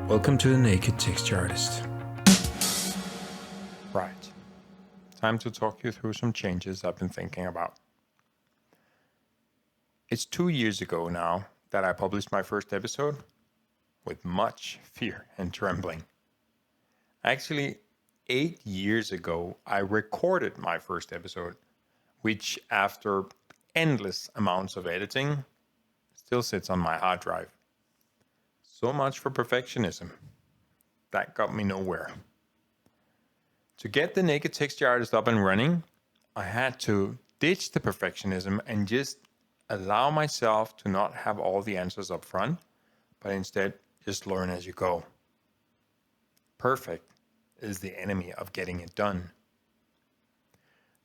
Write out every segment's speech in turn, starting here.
Welcome to the Naked Texture Artist. Right. Time to talk you through some changes I've been thinking about. It's 2 years ago now that I published my first episode with much fear and trembling. Actually, 8 years ago, I recorded my first episode, which after endless amounts of editing still sits on my hard drive. So much for perfectionism. That got me nowhere. To get the Naked Texture Artist up and running, I had to ditch the perfectionism and just allow myself to not have all the answers up front, but instead just learn as you go. Perfect is the enemy of getting it done.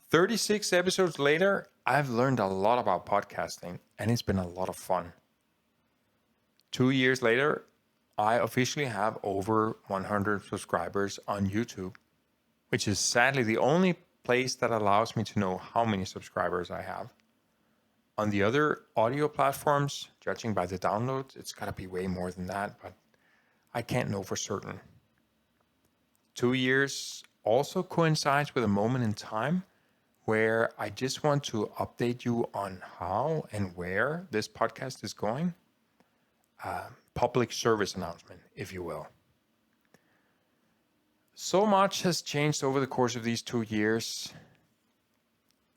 36 episodes later, I've learned a lot about podcasting, and it's been a lot of fun. 2 years later, I officially have over 100 subscribers on YouTube, which is sadly the only place that allows me to know how many subscribers I have. On the other audio platforms, judging by the downloads, it's got to be way more than that, but I can't know for certain. 2 years also coincides with a moment in time where I just want to update you on how and where this podcast is going. Public service announcement, if you will. So much has changed over the course of these 2 years.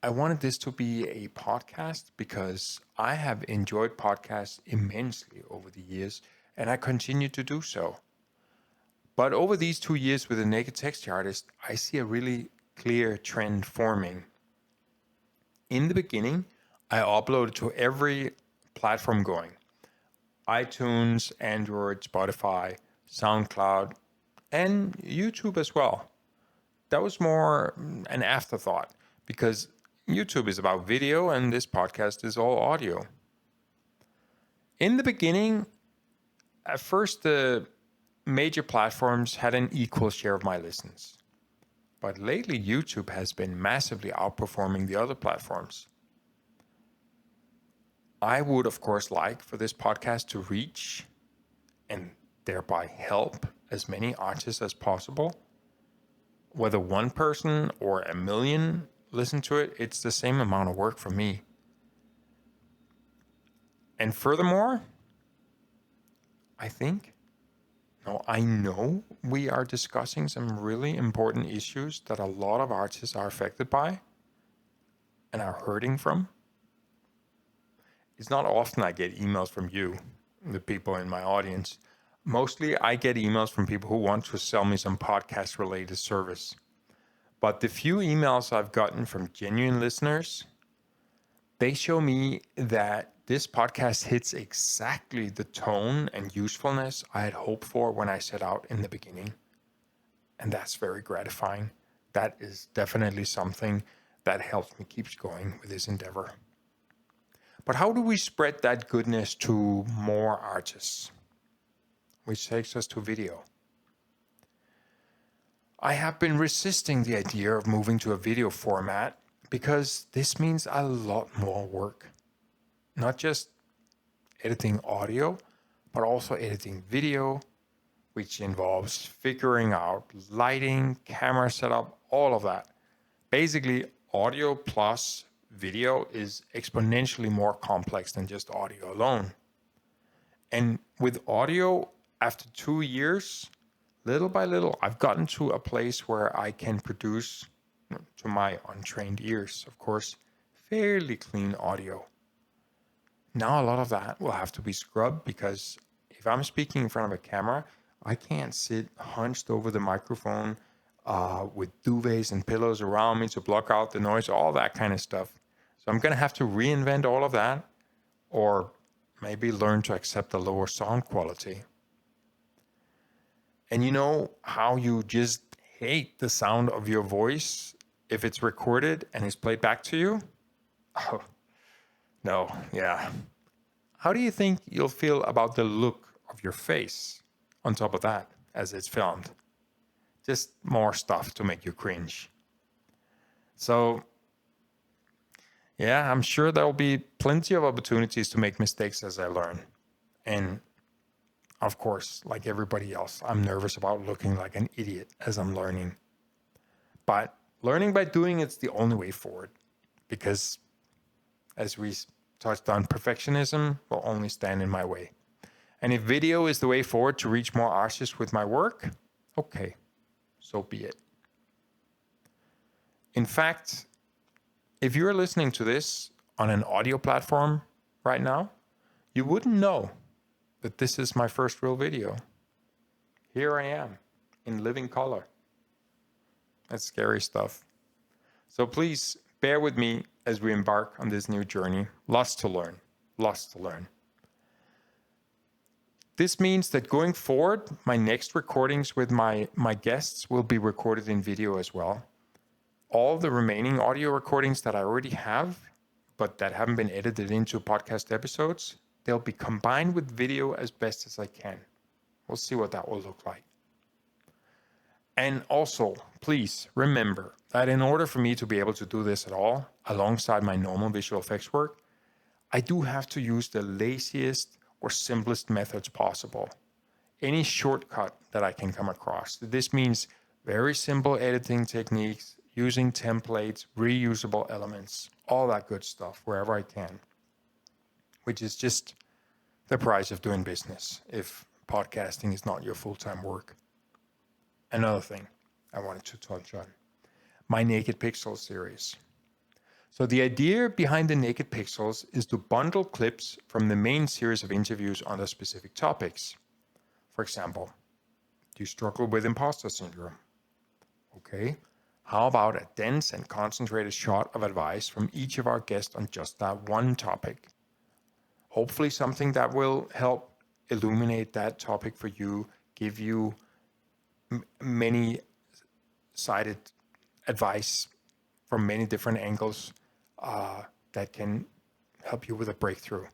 I wanted this to be a podcast because I have enjoyed podcasts immensely over the years, and I continue to do so. But over these 2 years with the Naked Texture Artist, I see a really clear trend forming. In the beginning, I uploaded to every platform going. iTunes, Android, Spotify, SoundCloud, and YouTube as well. That was more an afterthought because YouTube is about video and this podcast is all audio. In the beginning, at first the major platforms had an equal share of my listens. But lately YouTube has been massively outperforming the other platforms. I would, of course, like for this podcast to reach and thereby help as many artists as possible. Whether one person or a million listen to it, it's the same amount of work for me. And furthermore, I know we are discussing some really important issues that a lot of artists are affected by and are hurting from. It's not often I get emails from you, the people in my audience. Mostly I get emails from people who want to sell me some podcast related service. But the few emails I've gotten from genuine listeners, they show me that this podcast hits exactly the tone and usefulness I had hoped for when I set out in the beginning. And that's very gratifying. That is definitely something that helps me keep going with this endeavor. But how do we spread that goodness to more artists? Which takes us to video. I have been resisting the idea of moving to a video format because this means a lot more work. Not just editing audio, but also editing video, which involves figuring out lighting, camera setup, all of that. Basically, audio plus video is exponentially more complex than just audio alone. And with audio, after 2 years, little by little, I've gotten to a place where I can produce, to my untrained ears, of course, fairly clean audio. Now a lot of that will have to be scrubbed because if I'm speaking in front of a camera, I can't sit hunched over the microphone with duvets and pillows around me to block out the noise, all that kind of stuff. So I'm going to have to reinvent all of that or maybe learn to accept a lower sound quality. And you know how you just hate the sound of your voice if it's recorded and is played back to you? Oh, no, yeah. How do you think you'll feel about the look of your face on top of that as it's filmed? Just more stuff to make you cringe. So, yeah, I'm sure there'll be plenty of opportunities to make mistakes as I learn. And Of course, like everybody else, I'm nervous about looking like an idiot as I'm learning. But learning by doing it's the only way forward, because as we touched on, perfectionism will only stand in my way. And if video is the way forward to reach more artists with my work, okay, so be it. In fact, if you're listening to this on an audio platform right now, you wouldn't know that this is my first real video. Here I am in living color. That's scary stuff. So please bear with me as we embark on this new journey. Lots to learn, lots to learn. This means that going forward, my next recordings with my guests will be recorded in video as well. All the remaining audio recordings that I already have, but that haven't been edited into podcast episodes, they'll be combined with video as best as I can. We'll see what that will look like. And also, please remember that in order for me to be able to do this at all, alongside my normal visual effects work, I do have to use the laziest or simplest methods possible. Any shortcut that I can come across. This means very simple editing techniques, using templates, reusable elements, all that good stuff wherever I can. Which is just the price of doing business if podcasting is not your full-time work. Another thing I wanted to touch on, my Naked Pixels series. So the idea behind the Naked Pixels is to bundle clips from the main series of interviews on the specific topics. For example, do you struggle with imposter syndrome? Okay, how about a dense and concentrated shot of advice from each of our guests on just that one topic? Hopefully something that will help illuminate that topic for you, give you many-sided advice from many different angles that can help you with a breakthrough.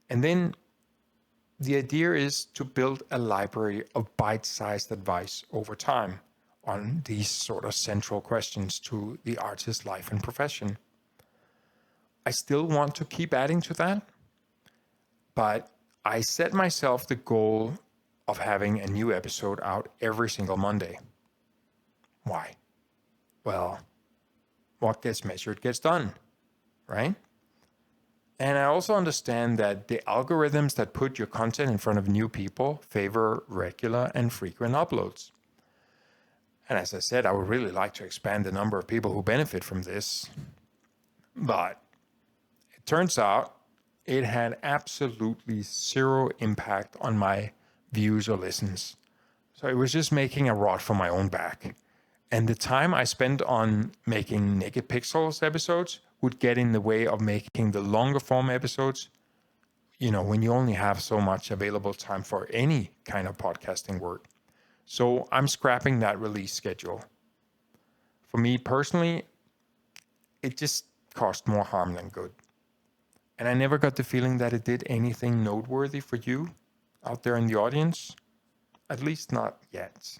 And then the idea is to build a library of bite-sized advice over time on these sort of central questions to the artist's life and profession. I still want to keep adding to that, but I set myself the goal of having a new episode out every single Monday. Why? Well, what gets measured gets done, right? And I also understand that the algorithms that put your content in front of new people favor regular and frequent uploads. And as I said, I would really like to expand the number of people who benefit from this. But it turns out it had absolutely zero impact on my views or listens. So it was just making a rod for my own back. And the time I spent on making Naked Pixels episodes would get in the way of making the longer form episodes, you know, when you only have so much available time for any kind of podcasting work. So I'm scrapping that release schedule. For me personally, it just caused more harm than good. And I never got the feeling that it did anything noteworthy for you out there in the audience. At least not yet.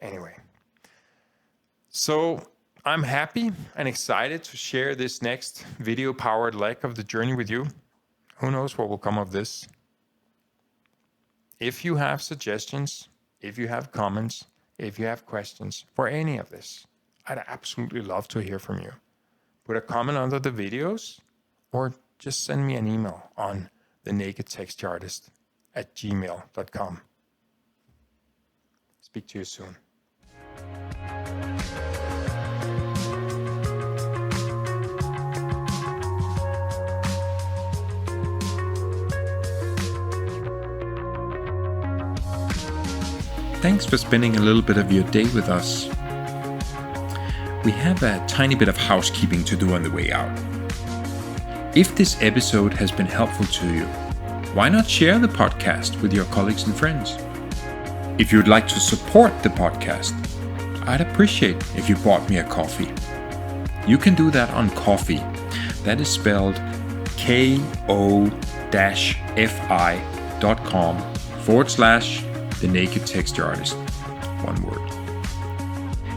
Anyway, so I'm happy and excited to share this next video-powered leg of the journey with you. Who knows what will come of this? If you have suggestions, if you have comments, if you have questions for any of this, I'd absolutely love to hear from you. Put a comment under the videos or just send me an email on thenakedtextartist@gmail.com. Speak to you soon. Thanks for spending a little bit of your day with us. We have a tiny bit of housekeeping to do on the way out. If this episode has been helpful to you, why not share the podcast with your colleagues and friends? If you'd like to support the podcast, I'd appreciate if you bought me a coffee. You can do that on Ko-fi. That is spelled ko-fi.com/The Naked Texture Artist. One word.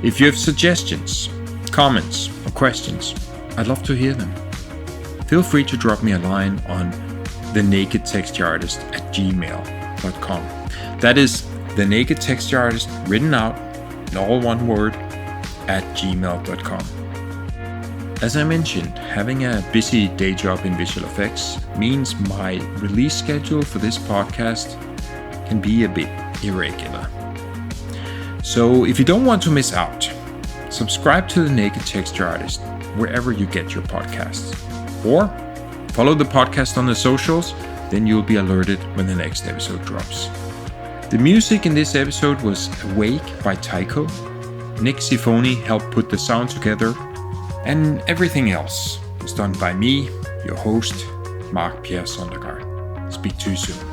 If you have suggestions, comments, or questions, I'd love to hear them. Feel free to drop me a line on thenakedtextureartist@gmail.com. That is the Naked Texture Artist written out in all one word @gmail.com. As I mentioned, having a busy day job in visual effects means my release schedule for this podcast can be a bit irregular. So if you don't want to miss out, subscribe to the Naked Texture Artist wherever you get your podcasts. Or follow the podcast on the socials, then you'll be alerted when the next episode drops. The music in this episode was Awake by Tycho. Nick Sifoni helped put the sound together, and everything else was done by me, your host, Marque Pierre Sondergaard. Speak to you soon.